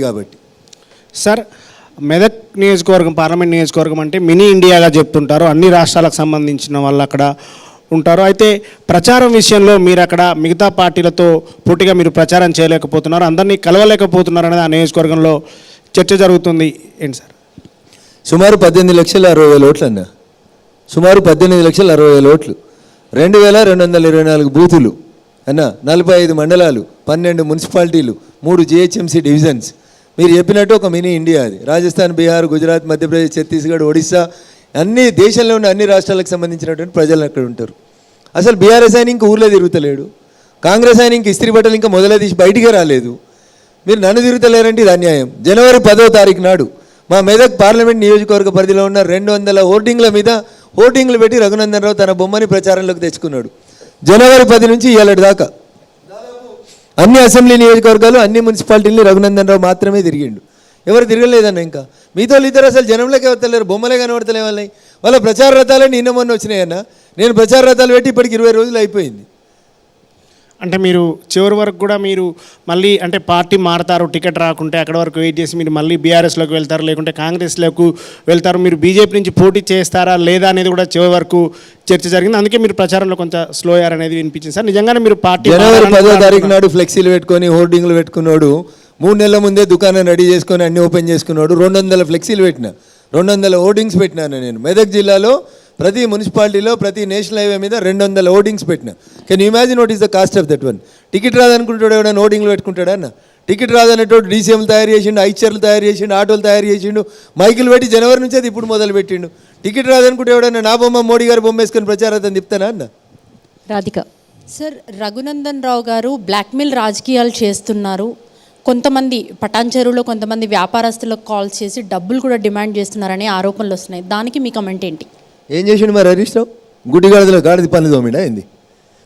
కాబట్టి సార్, మెదక్ నియోజకవర్గం పార్లమెంట్ నియోజకవర్గం అంటే మినీ ఇండియాగా చెప్తుంటారు. అన్ని రాష్ట్రాలకు సంబంధించిన వాళ్ళు అక్కడ ఉంటారు. అయితే ప్రచారం విషయంలో మీరు అక్కడ మిగతా పార్టీలతో పోటీగా మీరు ప్రచారం చేయలేకపోతున్నారు, అందరినీ కలవలేకపోతున్నారు అనేది ఆ నియోజకవర్గంలో చర్చ జరుగుతుంది. ఏంటి సార్? సుమారు 18,60,000 ఓట్లు అన్న, సుమారు 18,60,000 ఓట్లు, 2,224 బూతులు అన్న, 45 మండలాలు, 12 మున్సిపాలిటీలు, 3 జిహెచ్ఎంసీ డివిజన్స్. మీరు చెప్పినట్టు ఒక మినీ ఇండియా అది. రాజస్థాన్, బీహార్, గుజరాత్, మధ్యప్రదేశ్, ఛత్తీస్గఢ్, ఒడిస్సా, అన్ని దేశంలో ఉన్న అన్ని రాష్ట్రాలకు సంబంధించినటువంటి ప్రజలు అక్కడ ఉంటారు. అసలు బీఆర్ఎస్ ఆయన ఇంక ఊర్లో తిరుగుతలేడు, కాంగ్రెస్ ఆయన ఇంక ఇస్త్రీ బట్టలు ఇంకా మొదలై తీసి బయటికే రాలేదు. మీరు నన్ను తిరుగుతలేరంటే ఇది అన్యాయం. జనవరి 10వ తారీఖు నాడు మా మెదక్ పార్లమెంట్ నియోజకవర్గ పరిధిలో ఉన్న 200 హోర్డింగ్ల మీద హోర్డింగ్లు పెట్టి రఘునందన్ రావు తన బొమ్మని ప్రచారంలోకి తెచ్చుకున్నాడు. జనవరి 10 నుంచి ఇవాళ దాకా అన్ని అసెంబ్లీ నియోజకవర్గాలు, అన్ని మున్సిపాలిటీలని రఘునందన్ రావు మాత్రమే తిరిగిండు. ఎవరు తిరగలేదన్న. ఇంకా మీతో ఇద్దరు అసలు జనంలోకి ఎవరు బొమ్మలే కనబడతలే వాళ్ళని. వాళ్ళ ప్రచార రథాలే నిన్న మొన్న వచ్చినాయన్న. నేను ప్రచార రథాలు పెట్టి ఇప్పటికి 20 రోజులు అయిపోయింది. అంటే మీరు చివరి వరకు కూడా మీరు మళ్ళీ అంటే పార్టీ మారుతారు, టికెట్ రాకుంటే అక్కడ వరకు వెయిట్ చేసి మీరు మళ్ళీ బీఆర్ఎస్లోకి వెళ్తారు, లేకుంటే కాంగ్రెస్లోకి వెళ్తారు, మీరు బీజేపీ నుంచి పోటీ చేస్తారా లేదా అనేది కూడా చివరి వరకు చర్చ జరిగింది. అందుకే మీరు ప్రచారంలో కొంచెం స్లో అయ్యారు అనేది వినిపించింది. సార్, నిజంగానే మీరు పార్టీ జనవరి 10వ తారీఖు నాడు ఫ్లెక్సీలు పెట్టుకొని హోర్డింగ్లు పెట్టుకున్నాడు. 3 నెలల ముందే దుకాణం రెడీ చేసుకొని అన్ని ఓపెన్ చేసుకున్నాడు. 200 ఫ్లెక్సీలు పెట్టిన, 200 హోర్డింగ్స్ పెట్టినాను నేను. మెదక్ జిల్లాలో ప్రతి మున్సిపాలిటీలో ప్రతి నేషనల్ హైవే మీద 200 హోర్డింగ్స్ పెట్టిన. Can you imagine what is the cost of that one? Ticket రాదనుకుంటాడు ఎవడన్నా హోర్డింగ్లు పెట్టుకుంటాడా అన్న? టికెట్ రాదనేటోడు డీసీఎంలు తయారు చేసిండు, ఐచర్లు తయారు చేసిండు, ఆటోలు తయారు చేసిండు, మైకులు పెట్టి జనవరి నుంచి అది ఇప్పుడు మొదలు పెట్టిండు. టికెట్ రాదనుకుంటే ఎవడన్నా నా బొమ్మ మోడీ గారి బొమ్మ వేసుకొని ప్రచారం తిప్పుతానా అన్న? రాధిక సార్, రఘునందన్ రావు గారు బ్లాక్మెయిల్ రాజకీయాలు చేస్తున్నారు, కొంతమంది పటాన్చెరువులో కొంతమంది వ్యాపారస్తులకు కాల్ చేసి డబ్బులు కూడా డిమాండ్ చేస్తున్నారనే ఆరోపణలు వస్తున్నాయి. దానికి మీ కమెంట్ ఏంటి? ఏం చేసిండు మరి హరీష్ రావు? గాడిది పనులు తోమిడా ఏంది?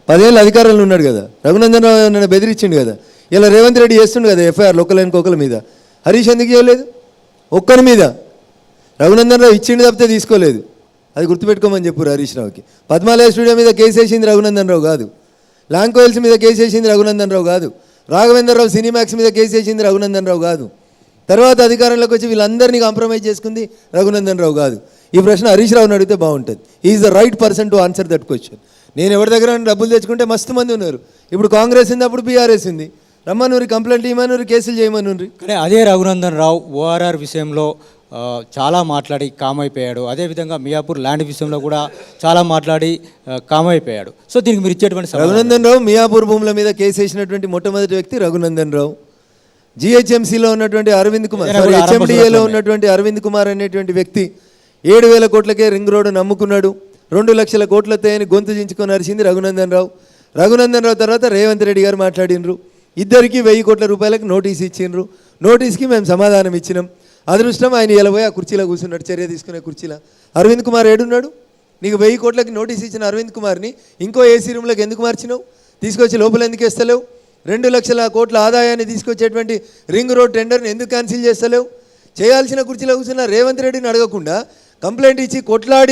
10 ఏళ్ళు అధికారంలో ఉన్నాడు కదా. రఘునందన్ రావు నన్ను బెదిరించిండు కదా. ఇలా రేవంత్ రెడ్డి చేస్తుండు కదా ఎఫ్ఐఆర్ ఒకరి మీద. హరీష్ ఎందుకు చేయలేదు? ఒక్కరి మీద రఘునందన్ రావు ఇచ్చిండు తప్పితే తీసుకోలేదు. అది గుర్తుపెట్టుకోమని చెప్పారు హరీష్ రావుకి. పద్మాలయ స్టూడియో మీద కేసు వేసింది రఘునందన్ రావు కాదు, లాంకోయిల్స్ మీద కేసు వేసింది రఘునందన్ రావు కాదు, రాఘవేంద్ర రావు సినిమాక్స్ మీద కేసు వేసింది రఘునందన్ రావు కాదు, తర్వాత అధికారంలోకి వచ్చి వీళ్ళందరినీ కాంప్రమైజ్ చేసుకుంది రఘునందన్ రావు కాదు. ఈ ప్రశ్న హరీష్ రావుని అడిగితే బాగుంటుంది. Is the right person to answer that question. నేను ఎవరి దగ్గర డబ్బులు తెచ్చుకుంటే మస్తు మంది ఉన్నారు. ఇప్పుడు కాంగ్రెస్ ఉంది, అప్పుడు బీఆర్ఎస్ ఉంది. రమ్మనూరి కంప్లైంట్ ఇవ్వమనూరి, కేసులు చేయమనూరి. కానీ అదే రఘునందన్ రావు ఓఆర్ఆర్ విషయంలో చాలా మాట్లాడి కామైపోయాడు. అదేవిధంగా మియాపూర్ ల్యాండ్ విషయంలో కూడా చాలా మాట్లాడి కామైపోయాడు. సో దీనికి మీరు ఇచ్చేటువంటి రఘునందన్ రావు మియాపూర్ భూముల మీద కేసు వేసినటువంటి మొట్టమొదటి వ్యక్తి రఘునందన్ రావు. జిహెచ్ఎంసీలో ఉన్నటువంటి అరవింద్ కుమార్, హెచ్ఎండిఏలో ఉన్నటువంటి అరవింద్ కుమార్ అనేటువంటి వ్యక్తి 7,000 కోట్లకే రింగ్ రోడ్డు నమ్ముకున్నాడు. 2 లక్షల కోట్లతో అని గొంతు చించుకొని అరిచింది రఘునందన్ రావు. రఘునందన్ రావు తర్వాత రేవంత్ రెడ్డి గారు మాట్లాడినరు. ఇద్దరికి 1,000 కోట్ల రూపాయలకు నోటీస్ ఇచ్చిండ్రు. నోటీస్కి మేము సమాధానం ఇచ్చినాం. అదృష్టం ఆయన ఇలా పోయి ఆ కుర్చీలో కూర్చున్నాడు, చర్య తీసుకునే కుర్చీలో. అరవింద్ కుమార్ ఏడున్నాడు? నీకు 1,000 కోట్లకి నోటీస్ ఇచ్చిన అరవింద్ కుమార్ని ఇంకో ఏసీ రూమ్లోకి ఎందుకు మార్చినావు? తీసుకొచ్చి లోపల ఎందుకు వేస్తలేవు? 2 లక్షల కోట్ల ఆదాయాన్ని తీసుకొచ్చేటువంటి రింగ్ రోడ్ టెండర్ని ఎందుకు క్యాన్సిల్ చేస్తలేవు? చేయాల్సిన కుర్చీలో కూర్చున్న రేవంత్ రెడ్డిని అడగకుండా కంప్లైంట్ ఇచ్చి కొట్లాడి